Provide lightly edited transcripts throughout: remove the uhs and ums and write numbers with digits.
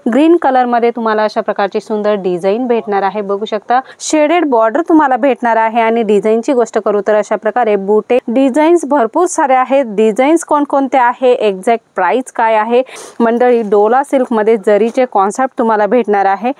Green colour मध्ये तुम्हाला अशा प्रकारची सुंदर डिझाइन भेटणार आहे। बघू शकता शेडेड बॉर्डर तुम्हाला भेटणार आहे। आणि डिझाइनची गोष्ट करू तर अशा प्रकारे बुटे डिझाईन्स भरपूर सारे आहेत। डिझाईन्स कोणकोणते आहे, एक्झॅक्ट प्राइस काय आहे मंडळी, डोला सिल्क मध्ये जरीचे कॉन्सेप्ट तुम्हाला भेटणार आहे।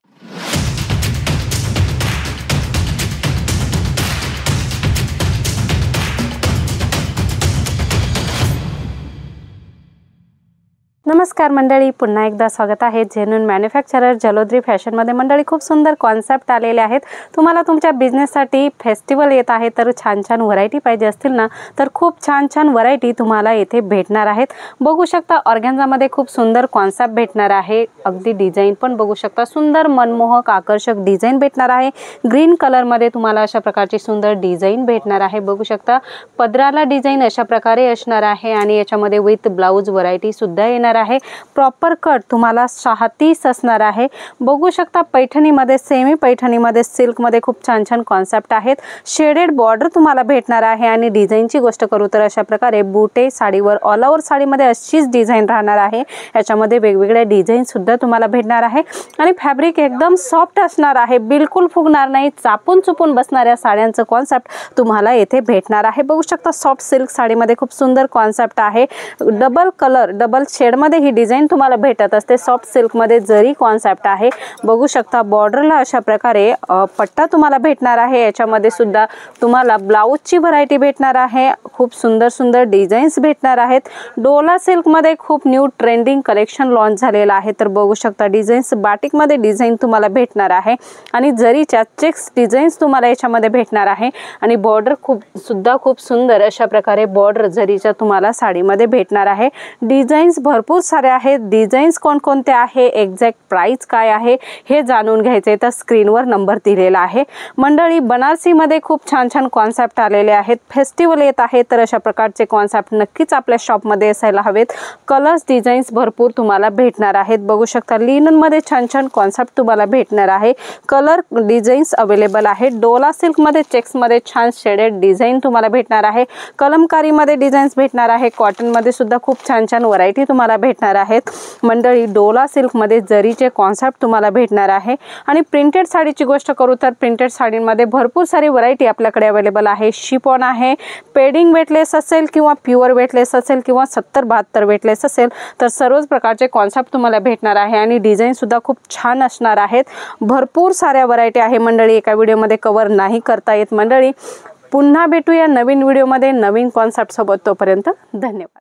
नमस्कार मंडळी, पुन्हा एकदा स्वागत आहे जेन्युइन मॅन्युफॅक्चरर जलोद्री फॅशन मध्ये। मंडळी खूप सुंदर कॉन्सेप्ट आलेले आहेत। तुम्हाला तुमच्या बिझनेस साठी फेस्टिवल येत आहे तर छान छान व्हरायटी पाहिजे असतील ना तर खूप छान छान व्हरायटी तुम्हाला येथे भेटणार आहेत। बघू शकता ऑर्गॅन्झा मध्ये खूप सुंदर कॉन्सेप्ट भेटणार आहे। अगदी डिझाइन पण बघू शकता, सुंदर मनमोहक आकर्षक डिझाइन भेटणार आहे। ग्रीन कलर मध्ये तुम्हाला अशा प्रकारची सुंदर डिझाइन भेटणार आहे। बघू शकता पदराला डिझाइन अशा प्रकारे असणार आहे आणि याच्यामध्ये विथ ब्लाउज व्हरायटी सुद्धा येणार आहे। प्रॉपर कट तुम्हाला 36 असणार आहे। बघू शकता पैठणी मध्ये, सेमी पैठणी मध्ये, सिल्क मध्ये खूप छान छान कॉन्सेप्ट आहेत। शेडेड बॉर्डर तुम्हाला भेटणार आहे। आणि डिझाइनची गोष्ट करू तर अशा प्रकारे बुटे साडीवर ऑल ओव्हर साडीमध्ये अशीच डिझाइन राहणार आहे। याच्यामध्ये वेगवेगळ्या डिझाइन सुद्धा तुम्हाला भेटणार आहे। आणि फॅब्रिक एकदम सॉफ्ट असणार आहे, बिलकुल फुगणार नाही, चापून चुपून बसणाऱ्या साड्यांचं कॉन्सेप्ट तुम्हाला येथे भेटणार आहे। बघू शकता सॉफ्ट सिल्क साडीमध्ये खूप सुंदर कॉन्सेप्ट आहे। डबल कलर डबल शेड मध्ये ही डिझाइन तुम्हाला भेटत असते। सॉफ्ट सिल्क मध्ये जरी कॉन्सेप्ट आहे। बघू शकता बॉर्डरला अशा प्रकारे पट्टा तुम्हाला भेटणार आहे। याच्यामध्ये सुद्धा तुम्हाला ब्लाउजची व्हरायटी भेटणार आहे। खूप सुंदर सुंदर डिझाईन्स भेटणार आहेत। डोला सिल्क मध्ये खूप न्यू ट्रेंडिंग कलेक्शन लॉन्च झालेला आहे। तर बघू शकता डिझाईन्स बाटिक मध्ये डिझाइन तुम्हाला भेटणार आहे आणि जरीच्या चेक्स डिझाईन्स तुम्हाला याच्यामध्ये भेटणार आहे। आणि बॉर्डर खूप सुंदर अशा प्रकारे बॉर्डर जरीच्या तुम्हाला साडीमध्ये भेटणार आहे। डिझाईन्स भरपूर सारे आहेत। डिझाईन्स कोणकोणते आहे, एक्झॅक्ट प्राइस काय आहे हे जाणून घ्यायचे तर स्क्रीनवर नंबर दिलेला आहे। मंडळी बनारसी मध्ये खूप छान छान कॉन्सेप्ट आलेले आहेत। फेस्टिवल येत आहे तर अशा प्रकारचे कॉन्सेप्ट नक्कीच आपल्या शॉप मध्ये असायला हवेत। कलर्स डिझाईन्स भरपूर तुम्हाला भेटणार आहेत। बघू शकता लिनन मध्ये छान छान कॉन्सेप्ट तुम्हाला भेटणार आहे। कलर डिझाईन्स अवेलेबल आहे। डोला सिल्क मध्ये चेक्स मध्ये छान शेडेड डिझाइन तुम्हाला भेटणार आहे। कलमकारी मध्ये डिझाईन्स भेटणार आहे। कॉटन मध्ये सुद्धा खूप छान छान व्हरायटी तुम्हाला भेटणार आहेत। मंडळी डोला सिल्क मध्ये जरीचे कॉन्सेप्ट तुम्हाला भेटणार आहे। आणि प्रिंटेड साडीची गोष्ट करू तर प्रिंटेड साडीमध्ये भरपूर सारी व्हरायटी आपल्याकडे अवेलेबल आहे। शिफॉन आहे, पेडिंग वेटलेस असेल किंवा प्युअर वेटलेस असेल किंवा 70-72 वेटलेस असेल तर सर्वच प्रकारचे कॉन्सेप्ट तुम्हाला भेटणार आहे। आणि डिझाइन सुद्धा खूप छान असणार आहेत। भरपूर साऱ्या व्हरायटी आहे मंडळी, एका व्हिडिओमध्ये कव्हर नाही करता येत। मंडळी पुन्हा भेटूया नवीन व्हिडिओमध्ये नवीन कॉन्सेप्ट सोबत, तोपर्यंत धन्यवाद।